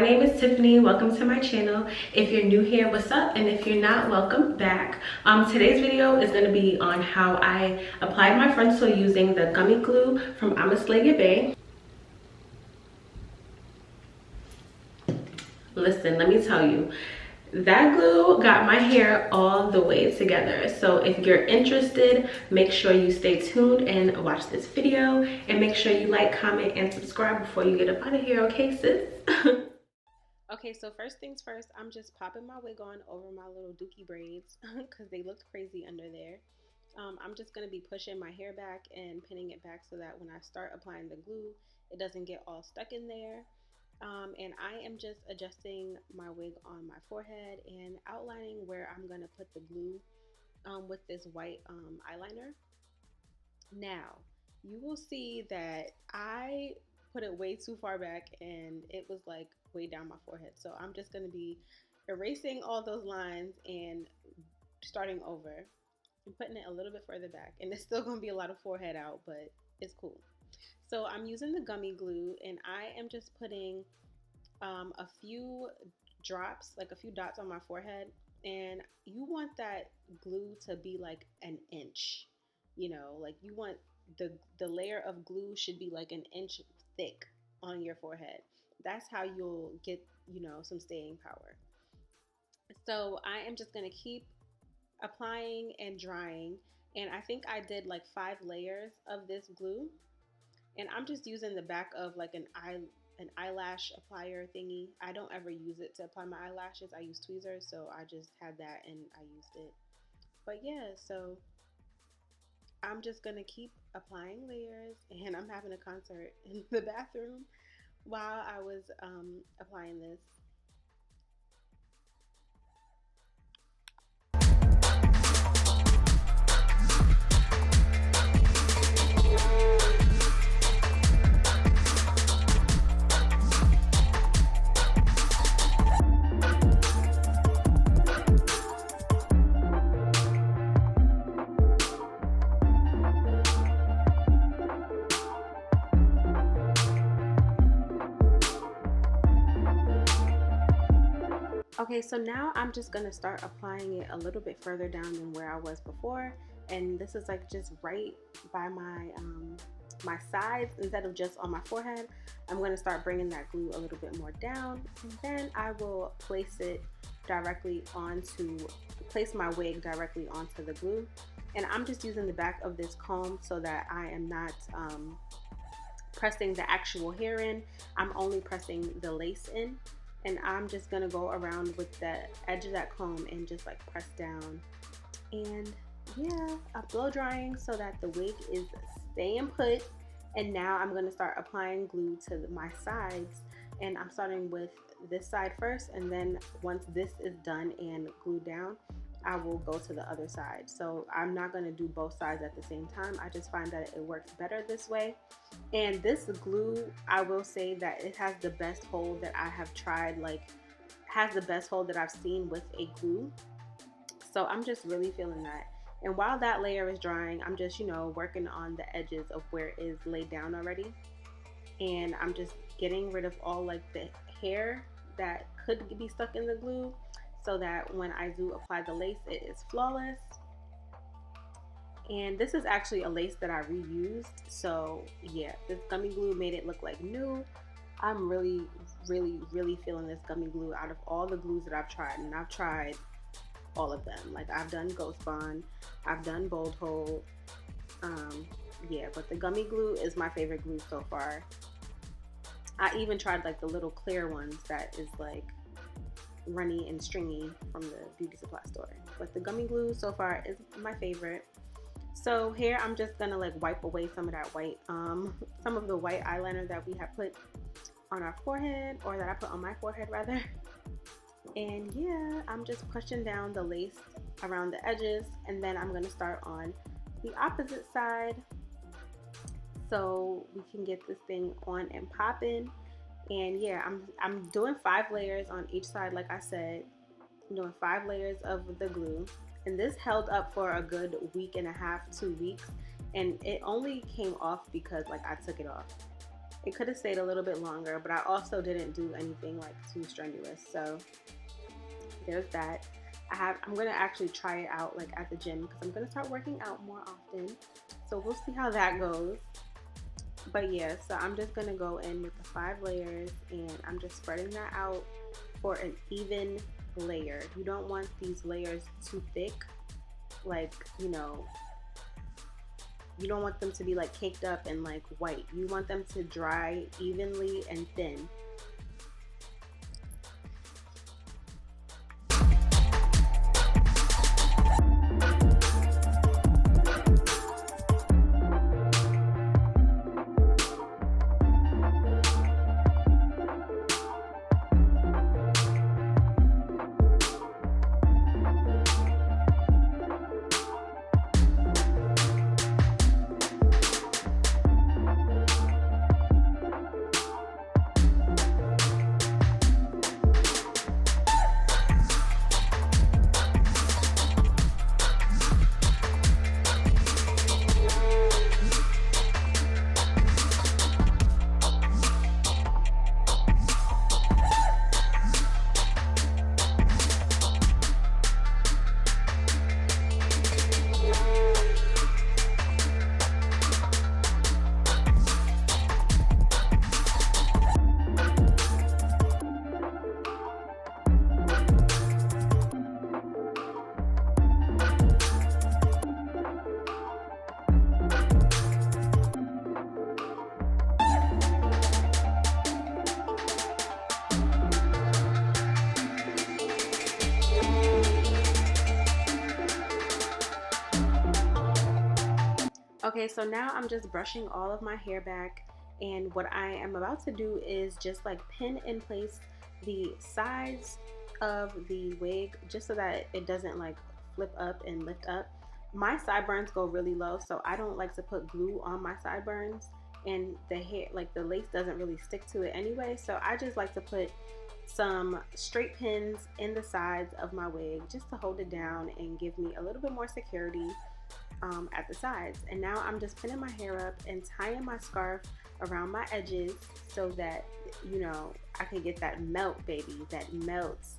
name is Tiffany. Welcome to my channel. If you're new here, what's up? And if you're not, welcome back. Today's video is going to be on how I applied my frontal using the gummy glue from ImaSlayYoBae. Listen, let me tell you, that glue got my hair all the way together. So if you're interested, make sure you stay tuned and watch this video, and make sure you like, comment, and subscribe before you get up out of here, okay sis? Okay, so first things first, I'm just popping my wig on over my little dookie braids because they looked crazy under there. I'm just going to be pushing my hair back and pinning it back so that when I start applying the glue, it doesn't get all stuck in there. And I am just adjusting my wig on my forehead and outlining where I'm going to put the glue with this white eyeliner. Now, you will see that I put it way too far back and it was like way down my forehead. So I'm just going to be erasing all those lines and starting over and putting it a little bit further back. And it's still going to be a lot of forehead out, but it's cool. So I'm using the gummy glue and I am just putting a few drops, like a few dots on my forehead. And you want that glue to be like an inch, you know, like you want the layer of glue should be like an inch thick on your forehead. That's how you'll get, you know, some staying power. So I am just going to keep applying and drying. And I think I did like 5 layers of this glue. And I'm just using the back of like an eyelash applier thingy. I don't ever use it to apply my eyelashes. I use tweezers, so I just had that and I used it. But yeah, so I'm just gonna keep applying layers, and I'm having a concert in the bathroom while I was applying this. Okay, so now I'm just gonna start applying it a little bit further down than where I was before, and this is like just right by my my sides instead of just on my forehead. I'm gonna start bringing that glue a little bit more down, and then I will place my wig directly onto the glue. And I'm just using the back of this comb so that I am not pressing the actual hair in. I'm only pressing the lace in. And I'm just gonna go around with the edge of that comb and just like press down. And yeah, I'm blow drying so that the wig is staying put. And now I'm gonna start applying glue to my sides. And I'm starting with this side first, and then once this is done and glued down, I will go to the other side. So I'm not gonna do both sides at the same time. I just find that it works better this way. And this glue, I will say that it has the best hold that I have tried, like has the best hold that I've seen with a glue. So I'm just really feeling that. And while that layer is drying, I'm just, you know, working on the edges of where it is laid down already. And I'm just getting rid of all like the hair that could be stuck in the glue, so that when I do apply the lace, it is flawless. And this is actually a lace that I reused. So yeah, this gummy glue made it look like new. I'm really feeling this gummy glue out of all the glues that I've tried. And I've tried all of them. Like I've done Ghost Bond, I've done Bold Hold. Yeah, but the gummy glue is my favorite glue so far. I even tried like the little clear ones that is like runny and stringy from the beauty supply store, but the gummy glue so far is my favorite. So here I'm just gonna like wipe away some of that white some of the white eyeliner that we have put on our forehead, or that I put on my forehead rather. And yeah, I'm just pushing down the lace around the edges, and then I'm gonna start on the opposite side so we can get this thing on and popping. And yeah, I'm doing 5 layers on each side. Like I said, I'm doing 5 layers of the glue, and this held up for a good week and a half, 2 weeks, and it only came off because like I took it off. It could have stayed a little bit longer, but I also didn't do anything like too strenuous. So there's that. I'm gonna actually try it out like at the gym because I'm gonna start working out more often. So we'll see how that goes. But yeah, so I'm just gonna go in with the 5 layers and I'm just spreading that out for an even layer. You don't want these layers too thick, like, you know, you don't want them to be like caked up and like white. You want them to dry evenly and thin. Okay, so now I'm just brushing all of my hair back, and what I am about to do is just like pin in place the sides of the wig just so that it doesn't like flip up and lift up. My sideburns go really low, so I don't like to put glue on my sideburns, and the hair, like the lace doesn't really stick to it anyway, so I just like to put some straight pins in the sides of my wig just to hold it down and give me a little bit more security at the sides. And now I'm just pinning my hair up and tying my scarf around my edges so that, you know, I can get that melt, baby, that melts.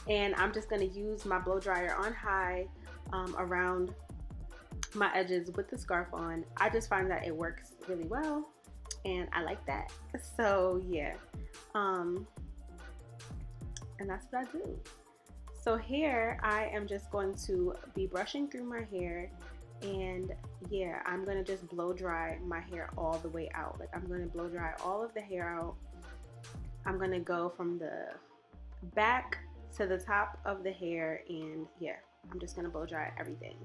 And I'm just going to use my blow dryer on high around my edges with the scarf on. I just find that it works really well and I like that. So yeah, and that's what I do. So here I am just going to be brushing through my hair, and yeah, I'm gonna just blow dry my hair all the way out. Like I'm gonna blow dry all of the hair out. I'm gonna go from the back to the top of the hair, and yeah, I'm just gonna blow dry everything.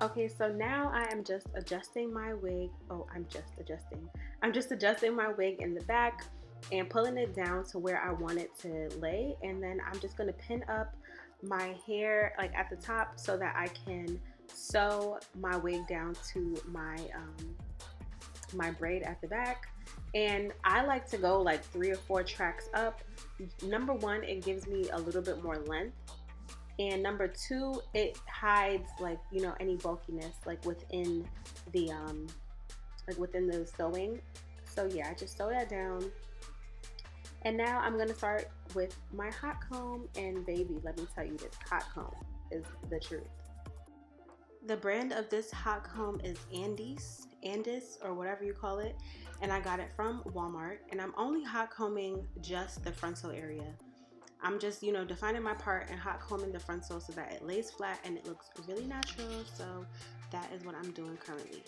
Okay, so now I am just adjusting my wig. I'm just adjusting my wig in the back and pulling it down to where I want it to lay. And then I'm just going to pin up my hair like at the top so that I can sew my wig down to my my braid at the back. And I like to go like 3 or 4 tracks up. Number 1, it gives me a little bit more length. And number 2, it hides like, you know, any bulkiness like within the sewing. So yeah, I just sew that down. And now I'm gonna start with my hot comb, and baby, let me tell you, this hot comb is the truth. The brand of this hot comb is Andes, Andis or whatever you call it, and I got it from Walmart. And I'm only hot combing just the frontal area. I'm just, you know, defining my part and hot combing the frontal so that it lays flat and it looks really natural. So that is what I'm doing currently.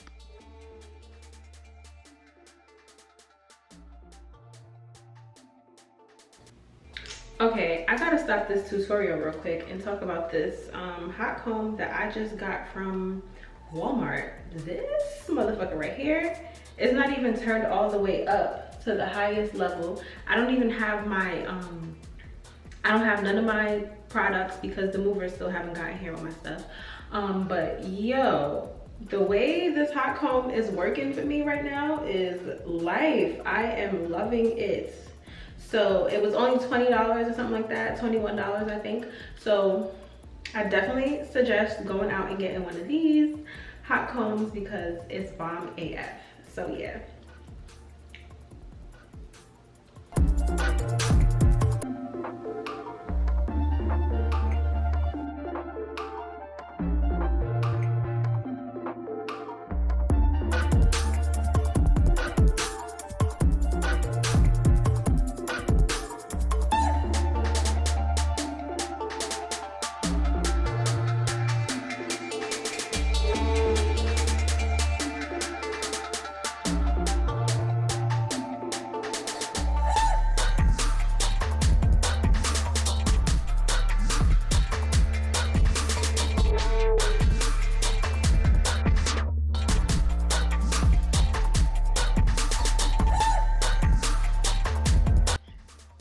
Okay, I gotta stop this tutorial real quick and talk about this hot comb that I just got from Walmart. This motherfucker right here is not even turned all the way up to the highest level. I don't even have my I don't have none of my products because the movers still haven't gotten here with my stuff. But yo, the way this hot comb is working for me right now is life. I am loving it. So it was only $20 or something like that, $21 I think. So I definitely suggest going out and getting one of these hot combs because it's bomb AF. So yeah.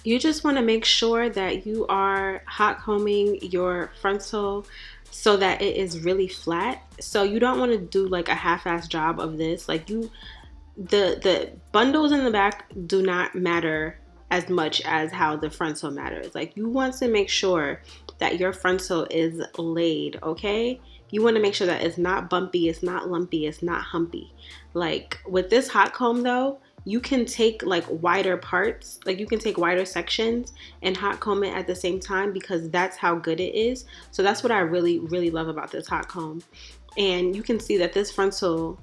You just want to make sure that you are hot combing your frontal so that it is really flat. So you don't want to do like a half-ass job of this. Like the bundles in the back do not matter as much as how the frontal matters. Like you want to make sure that your frontal is laid, okay? You want to make sure that it's not bumpy, it's not lumpy, it's not humpy. Like with this hot comb though, you can take like wider parts, like you can take wider sections and hot comb it at the same time because that's how good it is. So that's what I really, really love about this hot comb. And you can see that this frontal,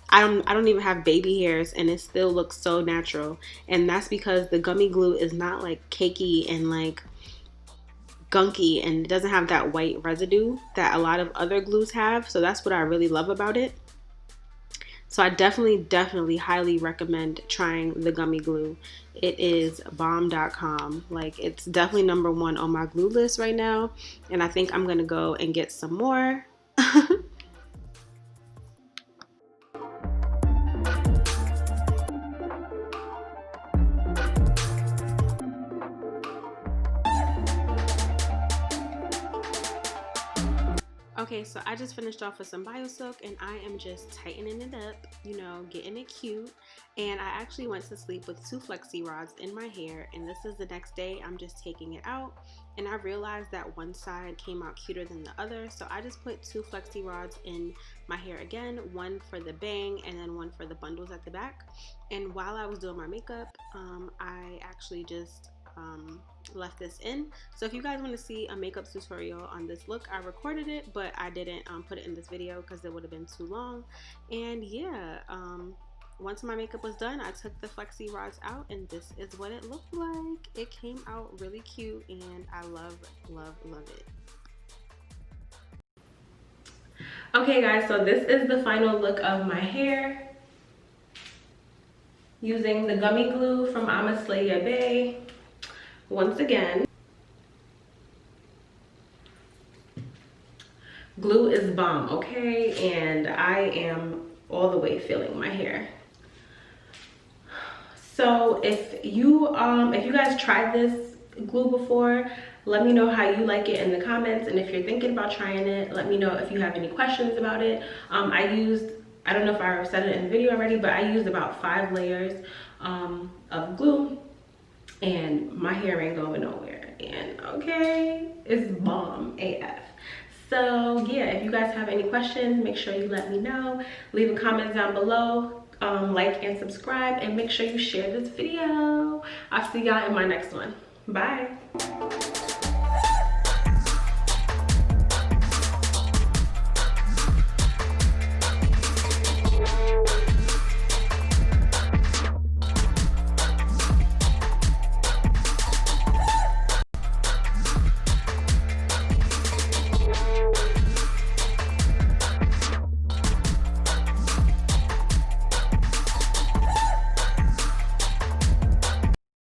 I don't even have baby hairs and it still looks so natural. And that's because the gummy glue is not like cakey and like gunky and it doesn't have that white residue that a lot of other glues have. So that's what I really love about it. So I definitely highly recommend trying the gummy glue. It is bomb.com. Like it's definitely #1 on my glue list right now. And I think I'm gonna go and get some more. Okay, so I just finished off with some BioSilk and I am just tightening it up, you know, getting it cute. And I actually went to sleep with 2 flexi rods in my hair, and this is the next day. I'm just taking it out and I realized that one side came out cuter than the other. So I just put 2 flexi rods in my hair again, one for the bang and then one for the bundles at the back. And while I was doing my makeup, I actually just left this in. So if you guys want to see a makeup tutorial on this look, I recorded it, but I didn't put it in this video because it would have been too long. And yeah, once my makeup was done, I took the flexi rods out and this is what it looked like. It came out really cute and I love it. Okay guys, so this is the final look of my hair using the gummy glue from ImaSlayYoBae. Once again, glue is bomb, okay? And I am all the way feeling my hair. So if you guys tried this glue before, let me know how you like it in the comments. And if you're thinking about trying it, let me know if you have any questions about it. I don't know if I said it in the video already, but I used about 5 layers of glue. And my hair ain't going nowhere, and okay, it's bomb AF. So yeah, if you guys have any questions, make sure you let me know. Leave a comment down below, like and subscribe, and make sure you share this video. I'll see y'all in my next one. Bye.